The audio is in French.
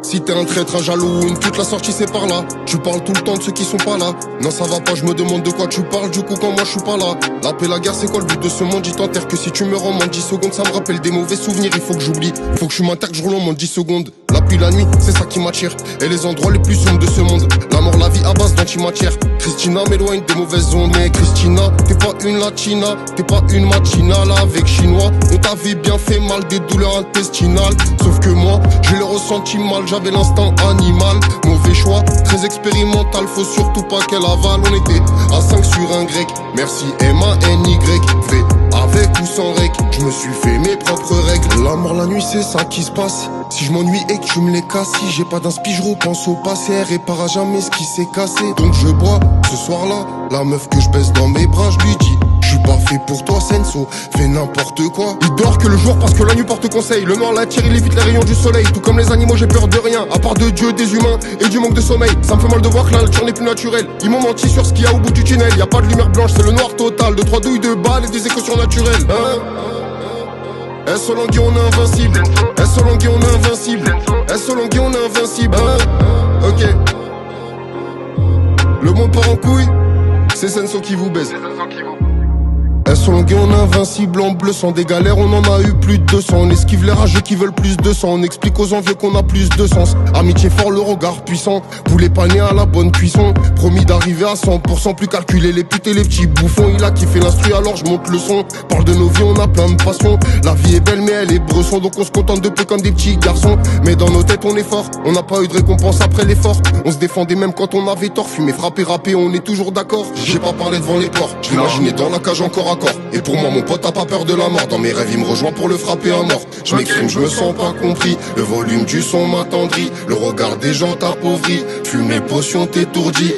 Si t'es un traître, un jaloux, toute la sortie c'est par là. Tu parles tout le temps de ceux qui sont pas là. Non ça va pas, je me demande de quoi tu parles. Du coup quand moi je suis pas là. La paix, la guerre c'est quoi le but de ce monde? Dis-toi terre que si tu me rends en 10 secondes, ça me rappelle des mauvais souvenirs. Il faut que j'oublie, faut que je m'intègre, je roule en moins 10 secondes. La pluie, la nuit, c'est ça qui m'attire. Et les endroits les plus sombres de ce monde. La mort, la vie à base d'antimatière. Christina m'éloigne des mauvaises ondes. Mais Christina, t'es pas une latina, t'es pas une matinale avec chinois. On t'avait bien fait mal, des douleurs intestinales. Sauf que moi, je l'ai ressenti mal, j'avais l'instinct animal. Mauvais choix, très expérimental, faut surtout pas qu'elle avale. On était à 5 sur un grec. Merci M-A-N-Y, V avec ou sans rec. Je me suis fait mes propres règles. La mort, la nuit, c'est ça qui se passe. Si je m'ennuie et que tu me les casses, si j'ai pas d'inspi, je repense au passé. Elle répare à jamais ce qui s'est cassé. Donc je bois ce soir-là, la meuf que je baisse dans mes bras, je lui dis: je suis pas fait pour toi, Senso, fais n'importe quoi. Il dort que le jour parce que la nuit porte conseil. Le noir l'attire, il évite les rayons du soleil. Tout comme les animaux, j'ai peur de rien, à part de Dieu, des humains et du manque de sommeil. Ça me fait mal de voir que la nature n'est plus naturelle. Ils m'ont menti sur ce qu'il y a au bout du tunnel. Y a pas de lumière blanche, c'est le noir total. De 3 douilles de balles et des échos surnaturels. S-Olangui, on est invincible. S-Olangui, on est invincible. S-Olangui, on est invincible. Ok. Le monde part en couille, c'est Senso qui vous baise. S-Olangui, on est invincible, en bleu sans des galères, on en a eu plus de 200. On esquive les rageux qui veulent plus de sang. On explique aux envieux qu'on a plus de sens. Amitié fort, le regard puissant. Poulet pané à la bonne cuisson. Promis d'arriver à 100%, plus calculer les putes et les petits bouffons. Il a kiffé l'instru alors je monte le son. Parle de nos vies, on a plein de passion. La vie est belle mais elle est bresson, donc on se contente de peu comme des petits garçons. Mais dans nos têtes on est fort, on n'a pas eu de récompense après l'effort. On se défendait même quand on avait tort. Fumer, frapper, rapper, on est toujours d'accord. J'ai pas parlé devant les ports, je l'imaginais dans la cage encore à corps. Et pour moi mon pote a pas peur de la mort. Dans mes rêves il me rejoint pour le frapper à mort. Je m'exprime, je me sens pas compris. Le volume du son m'attendrit. Le regard des gens t'appauvrit. Fumer, potion, t'étourdis.